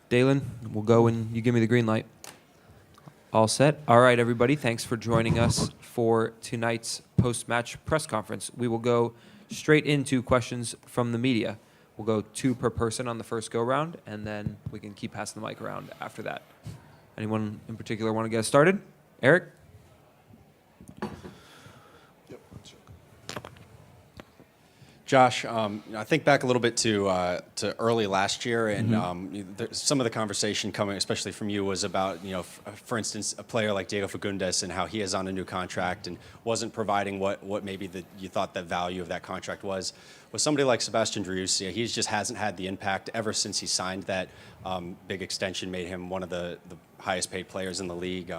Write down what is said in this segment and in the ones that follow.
Dalen, we'll go when you give me the green light. All set. All right, everybody. Thanks for joining us for tonight's post-match press conference. We will go straight into questions from the media. We'll go 2 per person on the first go-round, and then we can keep passing the mic around after that. Anyone in particular want to get us started? Eric? Josh, I think back a little bit to early last year, and some of the conversation coming, especially from you, was about, for instance, a player like Diego Fagundes and how he is on a new contract and wasn't providing what maybe you thought the value of that contract was. With somebody like Sebastian Driussi, he just hasn't had the impact ever since he signed that big extension, made him one of the highest paid players in the league.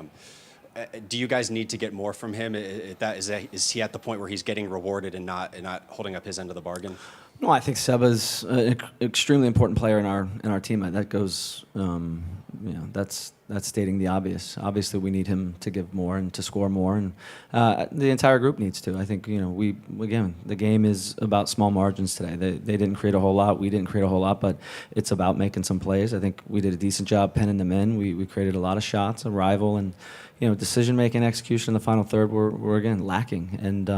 Do you guys need to get more from him? Is he at the point where he's getting rewarded and not holding up his end of the bargain? No, I think Seba's an extremely important player in our team. That goes, that's stating the obvious. Obviously, we need him to give more and to score more, and the entire group needs to. I think the game is about small margins today. They didn't create a whole lot. We didn't create a whole lot, but it's about making some plays. I think we did a decent job penning them in. We created a lot of shots, a rival, and decision-making, execution in the final third were again lacking. And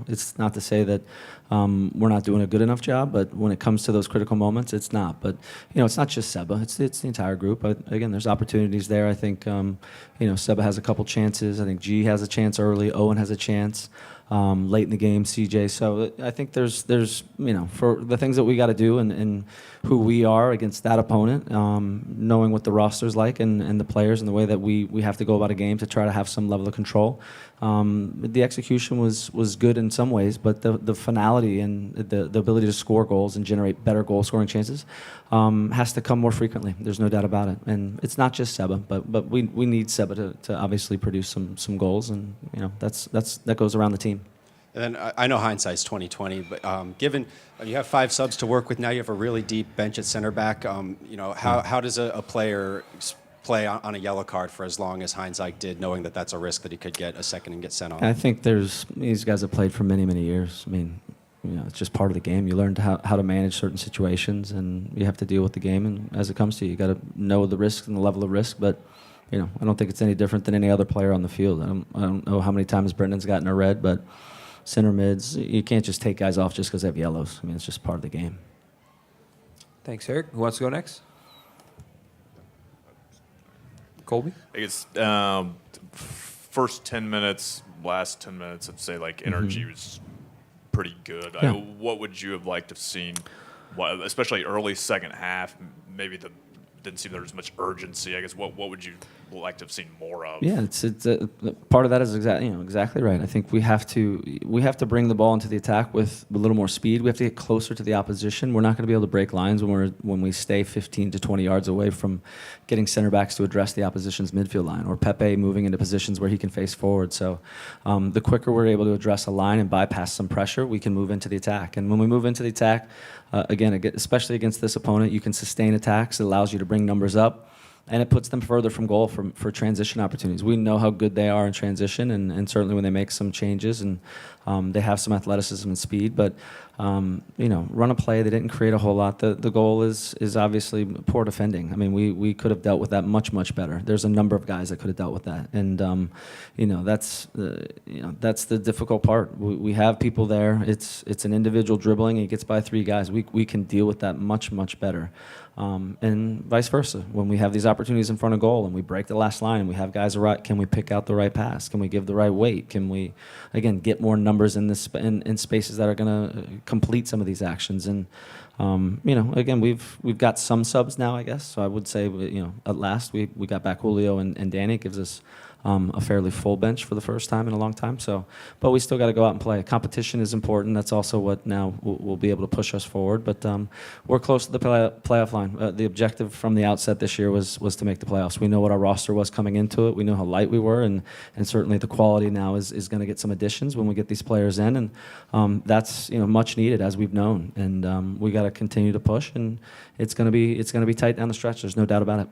it's not to say that we're not doing a good enough job, but when it comes to those critical moments, it's not. But it's not just Seba; it's the entire group. Again, there's opportunities there. I think Seba has a couple chances. I think G has a chance early. Owen has a chance late in the game. CJ. So I think there's for the things that we got to do and who we are against that opponent, knowing what the roster's like and the players and the way that we have to go about a game to try to have some level of control. The execution was good in some ways, but the finality and the ability to score goals and generate better goal scoring chances has to come more frequently. There's no doubt about it. And it's not just Seba, but we need Seba to obviously produce some goals, and that goes around the team. And then I know hindsight's 2020, but given you have 5 subs to work with now, you have a really deep bench at center back. How does a player play on a yellow card for as long as Hindsight did, knowing that that's a risk that he could get a second and get sent on? I think these guys have played for many, many years. I mean, it's just part of the game. You learn how to manage certain situations, and you have to deal with the game. And as it comes to you got to know the risk and the level of risk. But I don't think it's any different than any other player on the field. I don't know how many times Brendan's gotten a red, but center mids, you can't just take guys off just because they have yellows. I mean, it's just part of the game. Thanks, Eric. Who wants to go next? Colby? I guess first 10 minutes, last 10 minutes, I'd say energy was pretty good. Yeah. What would you have liked to have seen, especially early second half? Maybe didn't seem there was much urgency. I guess what would you like to have seen more of? Yeah, it's part of that is exactly right. I think we have to bring the ball into the attack with a little more speed. We have to get closer to the opposition. We're not going to be able to break lines when we stay 15 to 20 yards away from getting center backs to address the opposition's midfield line, or Pepe moving into positions where he can face forward. So the quicker we're able to address a line and bypass some pressure, we can move into the attack. And when we move into the attack, again, especially against this opponent, you can sustain attacks. It allows you to bring numbers up, and it puts them further from goal for transition opportunities. We know how good they are in transition, and certainly when they make some changes, and they have some athleticism and speed. But run a play. They didn't create a whole lot. The goal is obviously poor defending. I mean, we could have dealt with that much better. There's a number of guys that could have dealt with that, and that's the difficult part. We have people there. It's an individual dribbling. He gets by 3 guys. We can deal with that much better. And vice versa. When we have these opportunities in front of goal and we break the last line and we have guys right, can we pick out the right pass? Can we give the right weight? Can we, again, get more numbers in spaces that are going to complete some of these actions? And again, we've got some subs now, I guess. So I would say, at last we got back Julio and Danny. It gives us a fairly full bench for the first time in a long time. So, but we still got to go out and play. Competition is important. That's also what now will be able to push us forward. But we're close to the playoff line. The objective from the outset this year was to make the playoffs. We know what our roster was coming into it. We know how light we were, and certainly the quality now is going to get some additions when we get these players in, and that's much needed, as we've known. And we got to continue to push, and it's going to be tight down the stretch. There's no doubt about it.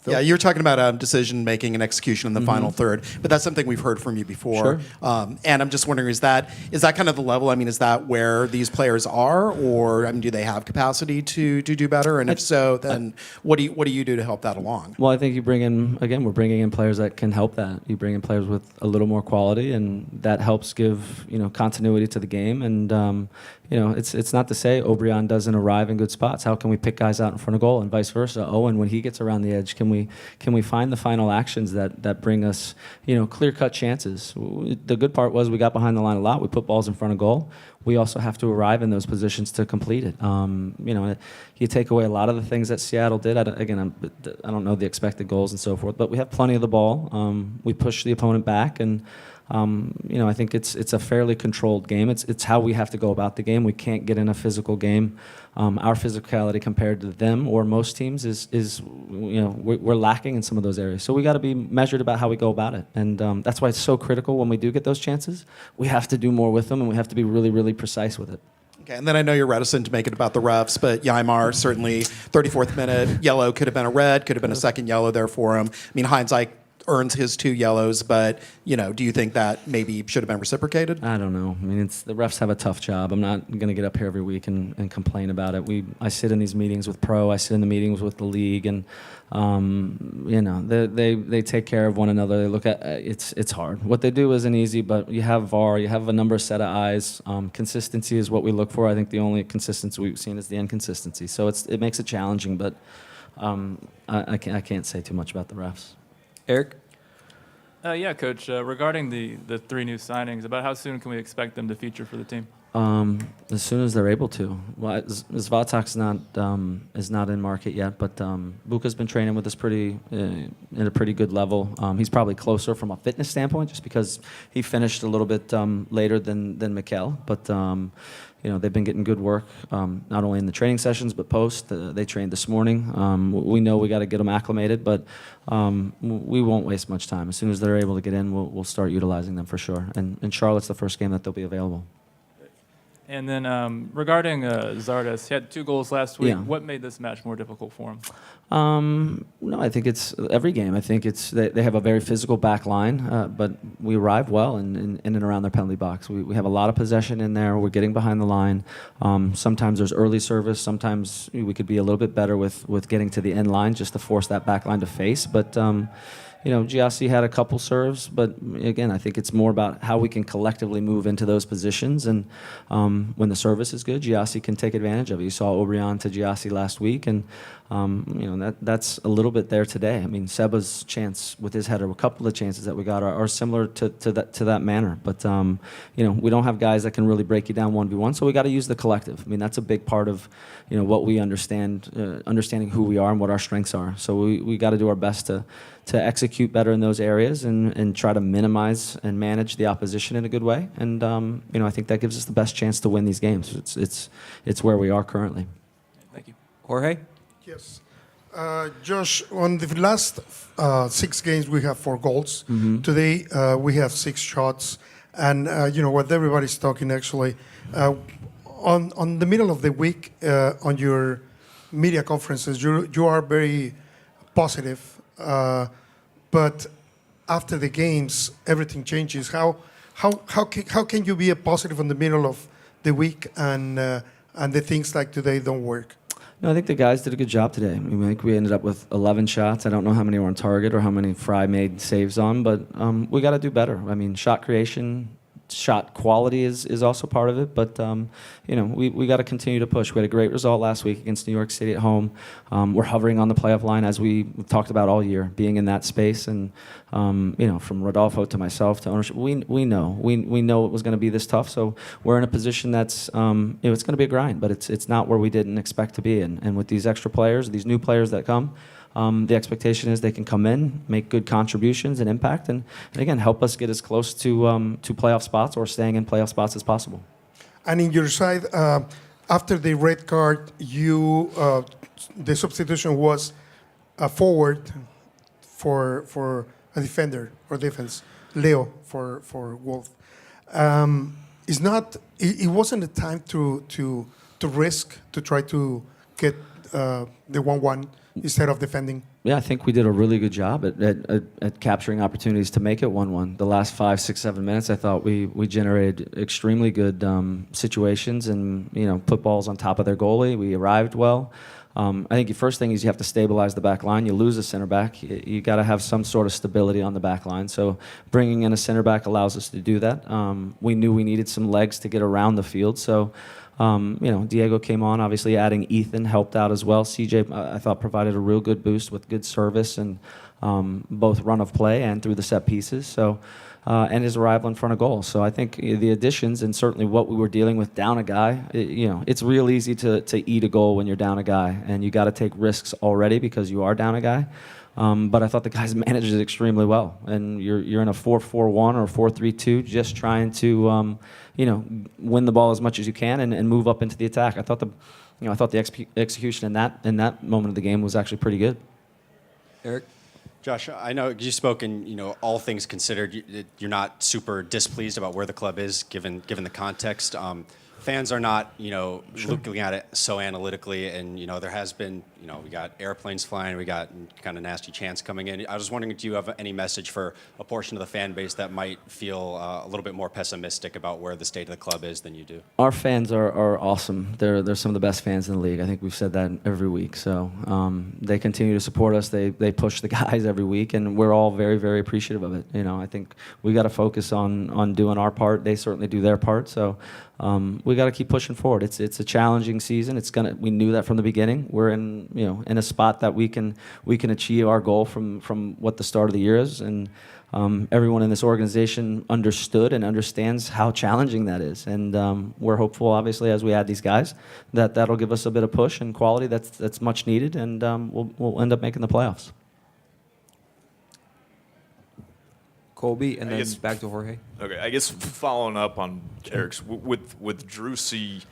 Yeah, you're talking about decision making and execution in the final third, but that's something we've heard from you before. Sure. And I'm just wondering, is that kind of the level? I mean, is that where these players are, or I mean, do they have capacity to do better? And if so, then what do you do to help that along? Well, I think you bring in, again, we're bringing in players that can help that. You bring in players with a little more quality, and that helps give, continuity to the game. And, it's not to say Obrian doesn't arrive in good spots. How can we pick guys out in front of goal and vice versa? Owen, when he gets around the edge, can we find the final actions that bring us, clear-cut chances? The good part was we got behind the line a lot. We put balls in front of goal. We also have to arrive in those positions to complete it. You take away a lot of the things that Seattle did. I don't know the expected goals and so forth, but we have plenty of the ball. We push the opponent back, and I think it's a fairly controlled game. It's how we have to go about the game. We can't get in a physical game. Our physicality compared to them or most teams is we're lacking in some of those areas. So we got to be measured about how we go about it, and that's why it's so critical when we do get those chances. We have to do more with them, and we have to be really, really precise with it. Okay, and then I know you're reticent to make it about the refs, but Yaimar, certainly 34th minute, yellow could have been a red, could have been a second yellow there for him. I mean, hindsight earns his 2 yellows, but do you think that maybe should have been reciprocated? I don't know. I mean, the refs have a tough job. I'm not going to get up here every week and complain about it. I sit in these meetings with Pro. I sit in the meetings with the league, and they take care of one another. They look at it's hard. What they do isn't easy, but you have VAR. You have a number of set of eyes. Consistency is what we look for. I think the only consistency we've seen is the inconsistency. So it makes it challenging, but I can't say too much about the refs. Eric? Yeah, Coach. Regarding the 3 new signings, about how soon can we expect them to feature for the team? As soon as they're able to. Well, Zvatak's is not in market yet, but Buka's been training with us at a pretty good level. He's probably closer from a fitness standpoint, just because he finished a little bit later than Mikel. But they've been getting good work, not only in the training sessions but post. They trained this morning. We know we got to get them acclimated, but we won't waste much time. As soon as they're able to get in, we'll start utilizing them for sure. And Charlotte's the first game that they'll be available. And then regarding Zardes, he had 2 goals last week. Yeah. What made this match more difficult for him? No, I think it's every game. I think they have a very physical back line, but we arrive well in and around their penalty box. We have a lot of possession in there. We're getting behind the line. Sometimes there's early service. Sometimes we could be a little bit better with getting to the end line just to force that back line to face. But Giassi had a couple serves, but again, I think it's more about how we can collectively move into those positions. And when the service is good, Giassi can take advantage of it. You saw Obrian to Giassi last week, and that's a little bit there today. I mean, Seba's chance with his header, a couple of chances that we got are similar to that manner. But we don't have guys that can really break you down 1v1, so we got to use the collective. I mean, that's a big part of what we understand, understanding who we are and what our strengths are. So we got to do our best to execute better in those areas and try to minimize and manage the opposition in a good way. And I think that gives us the best chance to win these games. It's where we are currently. Thank you. Jorge? Yes. Josh, on the last 6 games, we have 4 goals. Mm-hmm. Today, we have 6 shots. And, what everybody's talking, actually, on the middle of the week, on your media conferences, you are very positive. But after the games, everything changes. How can you be a positive in the middle of the week and the things like today don't work? No, I think the guys did a good job today. I mean, I think we ended up with 11 shots. I don't know how many were on target or how many Fry made saves on, but we got to do better. I mean, shot creation, shot quality is also part of it, but we got to continue to push. We had a great result last week against New York City at home. We're hovering on the playoff line, as we talked about all year, being in that space. And from Rodolfo to myself to ownership, we know it was going to be this tough. So we're in a position that's it's going to be a grind, but it's not where we didn't expect to be. And with these extra players, these new players that come. The expectation is they can come in, make good contributions and impact, and again, help us get as close to playoff spots or staying in playoff spots as possible. And in your side, after the red card, the substitution was a forward for a defender or defense, Leo for Wolff. It wasn't a time to risk to try to get the 1-1 instead of defending? Yeah, I think we did a really good job at capturing opportunities to make it 1-1. The last 5, 6, 7 minutes, I thought we generated extremely good situations and, put balls on top of their goalie. We arrived well. I think the first thing is you have to stabilize the back line. You lose a center back. You got to have some sort of stability on the back line. So bringing in a center back allows us to do that. We knew we needed some legs to get around the field. So, Diego came on. Obviously, adding Ethan helped out as well. CJ, I thought, provided a real good boost with good service and both run of play and through the set pieces. So. And his arrival in front of goal. So I think the additions and certainly what we were dealing with down a guy, it's real easy to eat a goal when you're down a guy, and you got to take risks already because you are down a guy. But I thought the guys managed it extremely well. And you're in a 4-4-1 or 4-3-2, just trying to win the ball as much as you can and move up into the attack. I thought the execution in that moment of the game was actually pretty good. Eric? Josh, I know you spoke, and all things considered, you're not super displeased about where the club is, given the context. Fans are not, looking at it so analytically, and there has been, we got airplanes flying, we got kind of nasty chants coming in. I was wondering, do you have any message for a portion of the fan base that might feel a little bit more pessimistic about where the state of the club is than you do? Our fans are awesome. They're some of the best fans in the league. I think we've said that every week. So they continue to support us. They push the guys every week, and we're all very, very appreciative of it. I think we got to focus on doing our part. They certainly do their part. So we got to keep pushing forward. It's a challenging season. We knew that from the beginning. We're in a spot that we can achieve our goal from what the start of the year is, and everyone in this organization understood and understands how challenging that is. And we're hopeful, obviously, as we add these guys, that'll give us a bit of push and quality that's much needed, and we'll end up making the playoffs. Colby, and I then guess- back to Jorge. Okay, I guess following up on Eric's with Drusy,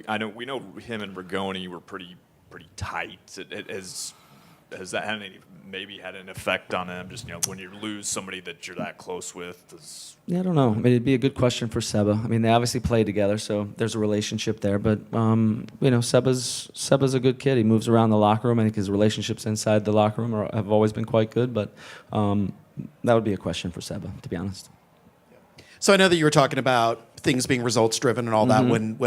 I know we know him and Rigoni were pretty tight. Has that maybe had an effect on him? Just when you lose somebody that you're that close with. Yeah, I don't know. I mean, it'd be a good question for Seba. I mean, they obviously play together, so there's a relationship there. But Seba's a good kid. He moves around the locker room. I think his relationships inside the locker room have always been quite good. But that would be a question for Seba, to be honest. So I know that you were talking about things being results driven and all that when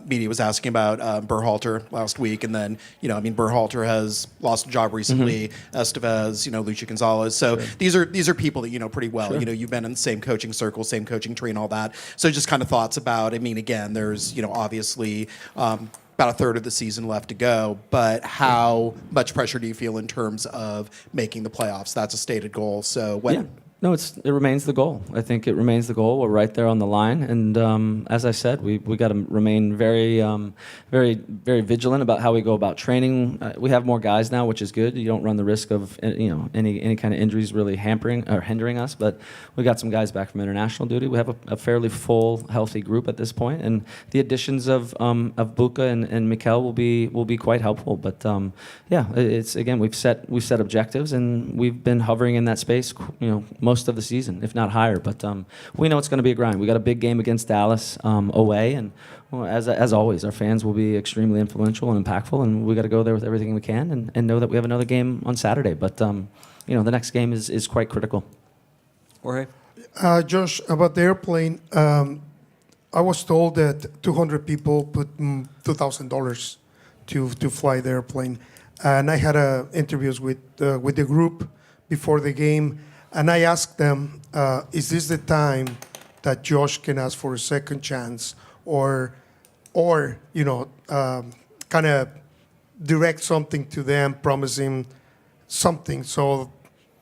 media was asking about Berhalter last week, and then Berhalter has lost a job recently. Estevez, Lucha Gonzalez. So these are people that you know pretty well. Sure. You've been in the same coaching circle, same coaching tree, and all that. So just kind of thoughts about. I mean, again, there's obviously. About a third of the season left to go, but how much pressure do you feel in terms of making the playoffs? That's a stated goal. So when. Yeah. No, it remains the goal. I think it remains the goal. We're right there on the line, and as I said, we got to remain very, very, very vigilant about how we go about training. We have more guys now, which is good. You don't run the risk of any kind of injuries really hampering or hindering us. But we got some guys back from international duty. We have a fairly full, healthy group at this point, and the additions of Buka and Mikel will be quite helpful. But it's again we've set objectives, and we've been hovering in that space. Most of the season, if not higher. But we know it's going to be a grind. We got a big game against Dallas away, and as always, our fans will be extremely influential and impactful, and we got to go there with everything we can, and know that we have another game on Saturday. But the next game is quite critical. Jorge? Josh, about the airplane, I was told that 200 people put $2,000 to fly the airplane, and I had interviews with the group before the game. And I asked them, is this the time that Josh can ask for a second chance or kind of direct something to them, promising something so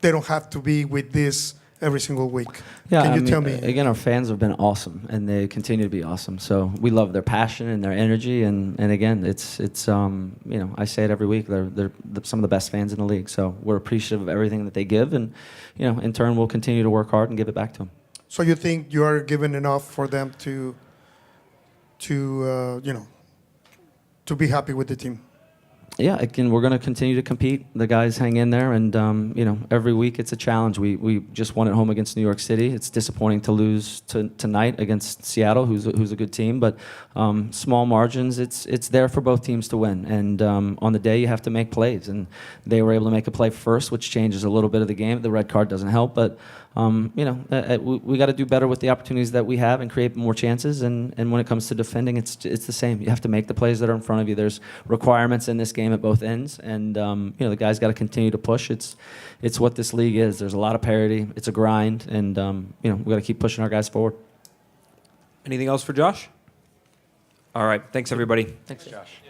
they don't have to be with this every single week? Yeah, Can you tell me? Again, our fans have been awesome, and they continue to be awesome. So we love their passion and their energy, and again, it's I say it every week. They're some of the best fans in the league. So we're appreciative of everything that they give, and in turn, we'll continue to work hard and give it back to them. So you think you are giving enough for them to be happy with the team? yeah, again, we're going to continue to compete. The guys hang in there, and every week it's a challenge. We just won at home against New York City. It's disappointing to lose tonight against Seattle, who's a good team, but small margins. It's there for both teams to win, and on the day you have to make plays, and they were able to make a play first, which changes a little bit of the game. The red card doesn't help, but we got to do better with the opportunities that we have and create more chances. And when it comes to defending, it's the same. You have to make the plays that are in front of you. There's requirements in this game at both ends, and the guys got to continue to push. It's what this league is. There's a lot of parity. It's a grind, and we got to keep pushing our guys forward. Anything else for Josh? All right. Thanks, everybody. Thanks, Josh.